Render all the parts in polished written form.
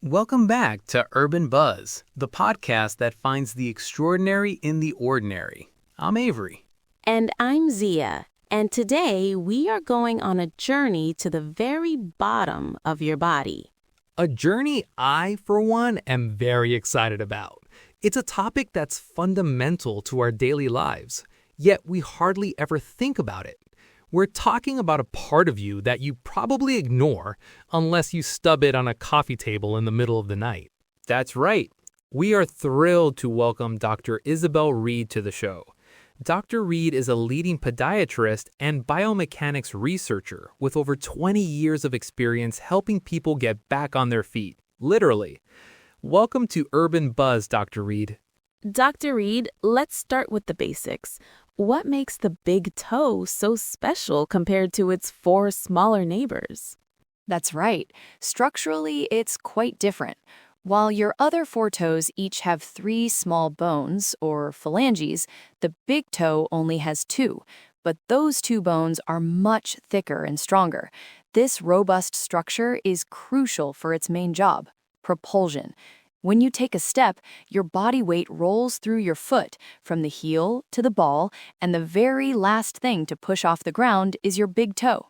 Welcome back to Urban Buzz, the podcast that finds the extraordinary in the ordinary. I'm Avery. And I'm Zia. And today we are going on a journey to the very bottom of your body. A journey I, for one, am very excited about. It's a topic that's fundamental to our daily lives, yet we hardly ever think about it. We're talking about a part of you that you probably ignore unless you stub it on a coffee table in the middle of the night. That's right. We are thrilled to welcome Dr. Isabel Reed to the show. Dr. Reed is a leading podiatrist and biomechanics researcher with over 20 years of experience helping people get back on their feet, literally. Welcome to Urban Buzz, Dr. Reed. Dr. Reed, let's start with the basics. What makes the big toe so special compared to its four smaller neighbors? That's right. Structurally, it's quite different. While your other four toes each have three small bones, or phalanges, the big toe only has two, but those two bones are much thicker and stronger. This robust structure is crucial for its main job, propulsion. When you take a step, your body weight rolls through your foot from the heel to the ball, and the very last thing to push off the ground is your big toe.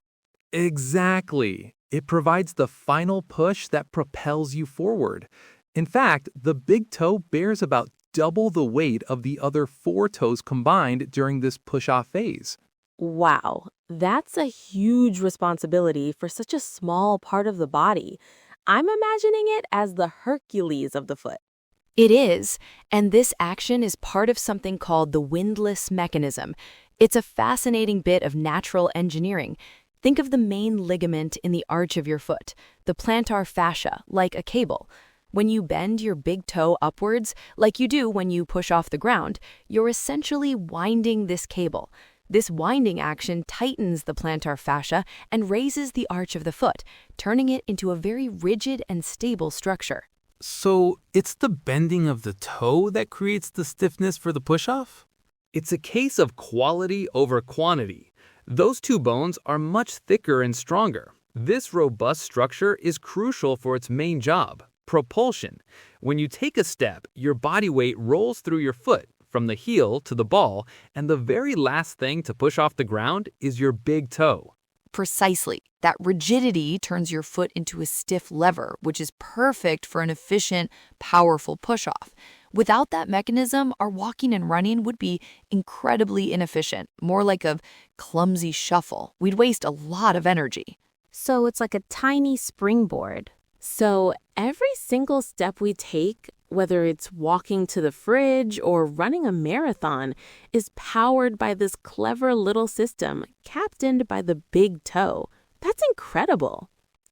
Exactly. It provides the final push that propels you forward. In fact, the big toe bears about double the weight of the other four toes combined during this push-off phase. Wow, that's a huge responsibility for such a small part of the body. I'm imagining it as the Hercules of the foot. It is, and this action is part of something called the windlass mechanism. It's a fascinating bit of natural engineering. Think of the main ligament in the arch of your foot, the plantar fascia, like a cable. When you bend your big toe upwards, like you do when you push off the ground, you're essentially winding this cable. This winding action tightens the plantar fascia and raises the arch of the foot, turning it into a very rigid and stable structure. So it's the bending of the toe that creates the stiffness for the push-off? It's a case of quality over quantity. Those two bones are much thicker and stronger. This robust structure is crucial for its main job, propulsion. When you take a step, your body weight rolls through your foot, from the heel to the ball, and the very last thing to push off the ground is your big toe. Precisely. That rigidity turns your foot into a stiff lever, which is perfect for an efficient, powerful push-off. Without that mechanism, our walking and running would be incredibly inefficient, more like a clumsy shuffle. We'd waste a lot of energy. So it's like a tiny springboard. So every single step we take, whether it's walking to the fridge or running a marathon, is powered by this clever little system captained by the big toe. That's incredible.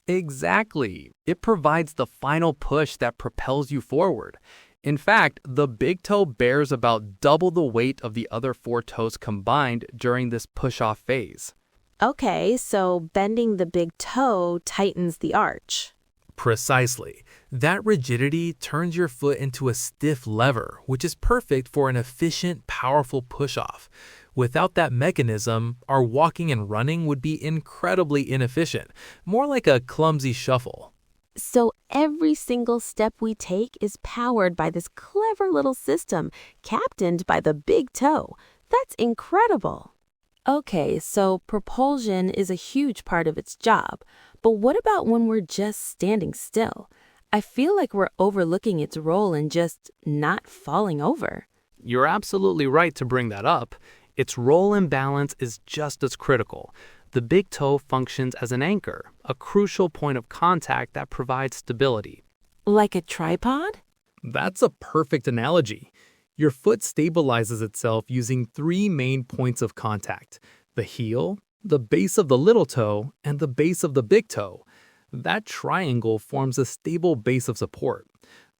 Exactly. It provides the final push that propels you forward. In fact, the big toe bears about double the weight of the other four toes combined during this push-off phase. Okay, so bending the big toe tightens the arch. Precisely. That rigidity turns your foot into a stiff lever, which is perfect for an efficient, powerful push-off. Without that mechanism, our walking and running would be incredibly inefficient, more like a clumsy shuffle. So every single step we take is powered by this clever little system captained by the big toe. That's incredible. Okay, so propulsion is a huge part of its job. But what about when we're just standing still? I feel like we're overlooking its role in just not falling over. You're absolutely right to bring that up. Its role in balance is just as critical. The big toe functions as an anchor, a crucial point of contact that provides stability. Like a tripod? That's a perfect analogy. Your foot stabilizes itself using three main points of contact: the heel, the base of the little toe, and the base of the big toe. That triangle forms a stable base of support.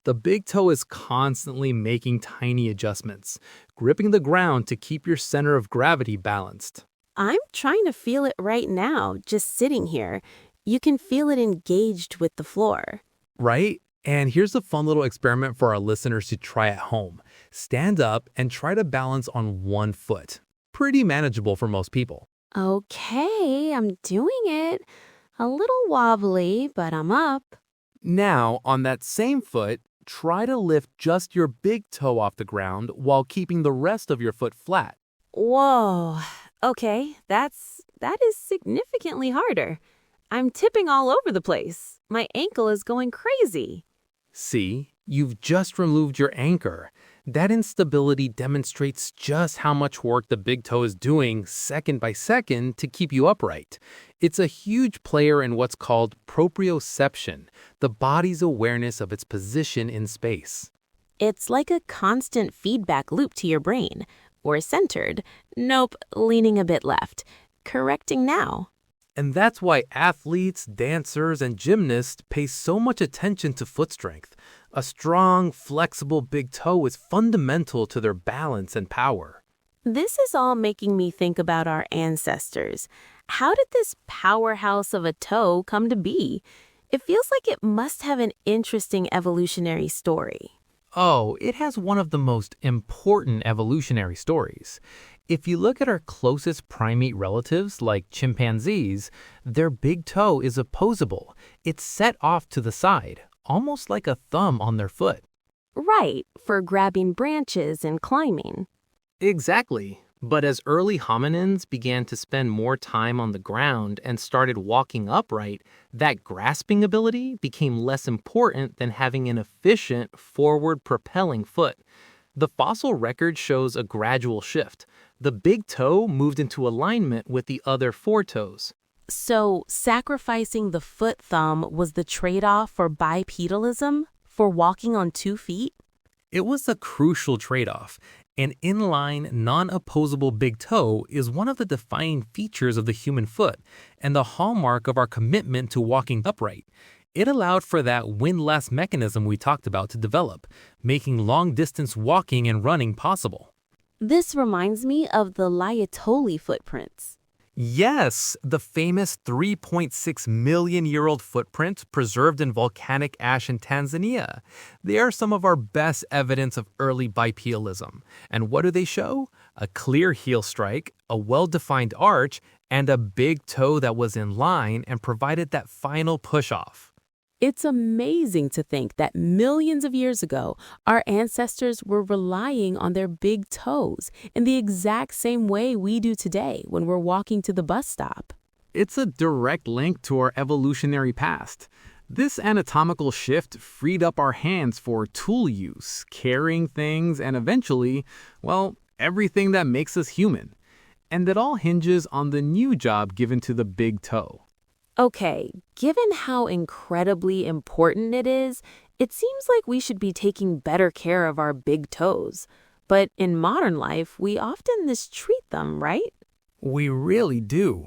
The big toe is constantly making tiny adjustments, gripping the ground to keep your center of gravity balanced. I'm trying to feel it right now, just sitting here. You can feel it engaged with the floor. Right? And here's a fun little experiment for our listeners to try at home. Stand up and try to balance on one foot. Pretty manageable for most people. Okay, I'm doing it. A little wobbly, but I'm up. Now, on that same foot, try to lift just your big toe off the ground while keeping the rest of your foot flat. Whoa. Okay, that is significantly harder. I'm tipping all over the place. My ankle is going crazy. See, you've just removed your anchor. That instability demonstrates just how much work the big toe is doing second by second to keep you upright. It's a huge player in what's called proprioception, the body's awareness of its position in space. It's like a constant feedback loop to your brain. Or centered. Nope, leaning a bit left. Correcting now. And that's why athletes, dancers, and gymnasts pay so much attention to foot strength. A strong, flexible big toe is fundamental to their balance and power. This is all making me think about our ancestors. How did this powerhouse of a toe come to be? It feels like it must have an interesting evolutionary story. Oh, it has one of the most important evolutionary stories. If you look at our closest primate relatives, like chimpanzees, their big toe is opposable. It's set off to the side, almost like a thumb on their foot. Right, for grabbing branches and climbing. Exactly. But as early hominins began to spend more time on the ground and started walking upright, that grasping ability became less important than having an efficient, forward-propelling foot. The fossil record shows a gradual shift. The big toe moved into alignment with the other four toes. So, sacrificing the foot thumb was the trade-off for bipedalism, for walking on 2 feet? It was a crucial trade-off. An inline, non-opposable big toe is one of the defining features of the human foot and the hallmark of our commitment to walking upright. It allowed for that windlass mechanism we talked about to develop, making long-distance walking and running possible. This reminds me of the Laetoli footprints. Yes, the famous 3.6 million-year-old footprint preserved in volcanic ash in Tanzania. They are some of our best evidence of early bipedalism. And what do they show? A clear heel strike, a well-defined arch, and a big toe that was in line and provided that final push-off. It's amazing to think that millions of years ago, our ancestors were relying on their big toes in the exact same way we do today when we're walking to the bus stop. It's a direct link to our evolutionary past. This anatomical shift freed up our hands for tool use, carrying things, and eventually, well, everything that makes us human. And it all hinges on the new job given to the big toe. Okay, given how incredibly important it is, it seems like we should be taking better care of our big toes. But in modern life, we often mistreat them, right? We really do.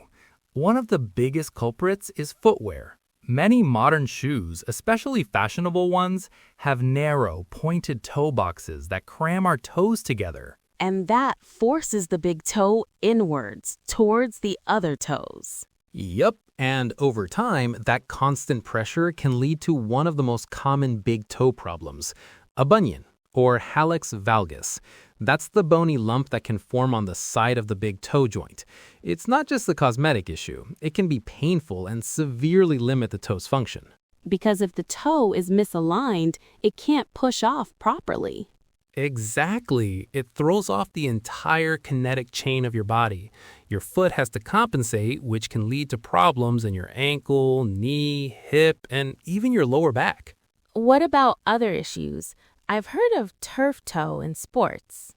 One of the biggest culprits is footwear. Many modern shoes, especially fashionable ones, have narrow, pointed toe boxes that cram our toes together. And that forces the big toe inwards, towards the other toes. Yup, and over time, that constant pressure can lead to one of the most common big toe problems, a bunion, or hallux valgus. That's the bony lump that can form on the side of the big toe joint. It's not just a cosmetic issue. It can be painful and severely limit the toe's function. Because if the toe is misaligned, it can't push off properly. Exactly. It throws off the entire kinetic chain of your body. Your foot has to compensate, which can lead to problems in your ankle, knee, hip, and even your lower back. What about other issues? I've heard of turf toe in sports.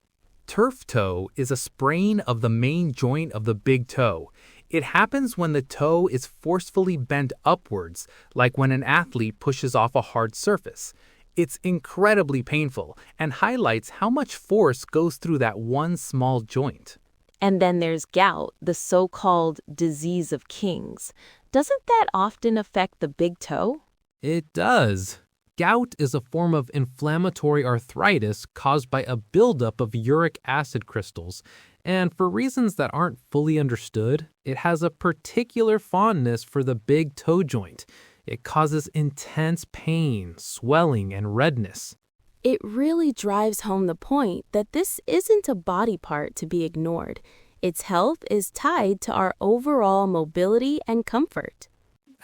Turf toe is a sprain of the main joint of the big toe. It happens when the toe is forcefully bent upwards, like when an athlete pushes off a hard surface. It's incredibly painful and highlights how much force goes through that one small joint. And then there's gout, the so-called disease of kings. Doesn't that often affect the big toe? It does. Gout is a form of inflammatory arthritis caused by a buildup of uric acid crystals, and for reasons that aren't fully understood, it has a particular fondness for the big toe joint. It causes intense pain, swelling, and redness. It really drives home the point that this isn't a body part to be ignored. Its health is tied to our overall mobility and comfort.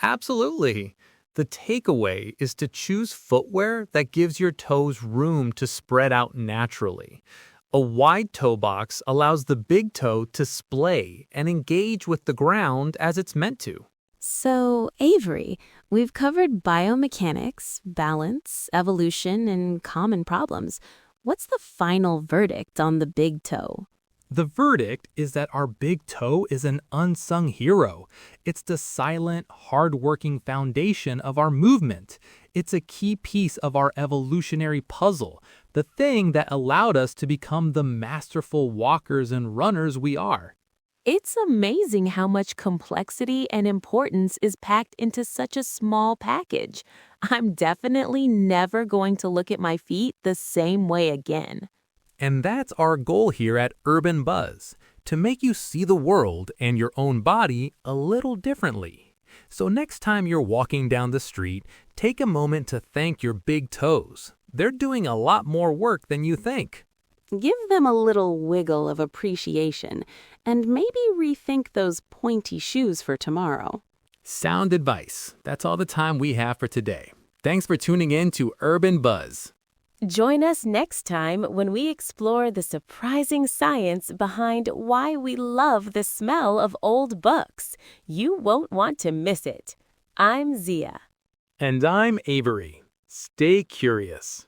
Absolutely. The takeaway is to choose footwear that gives your toes room to spread out naturally. A wide toe box allows the big toe to splay and engage with the ground as it's meant to. So, Avery, we've covered biomechanics, balance, evolution, and common problems. What's the final verdict on the big toe? The verdict is that our big toe is an unsung hero. It's the silent, hard-working foundation of our movement. It's a key piece of our evolutionary puzzle, the thing that allowed us to become the masterful walkers and runners we are. It's amazing how much complexity and importance is packed into such a small package. I'm definitely never going to look at my feet the same way again. And that's our goal here at Urban Buzz, to make you see the world and your own body a little differently. So next time you're walking down the street, take a moment to thank your big toes. They're doing a lot more work than you think. Give them a little wiggle of appreciation, and maybe rethink those pointy shoes for tomorrow. Sound advice. That's all the time we have for today. Thanks for tuning in to Urban Buzz. Join us next time when we explore the surprising science behind why we love the smell of old books. You won't want to miss it. I'm Zia. And I'm Avery. Stay curious.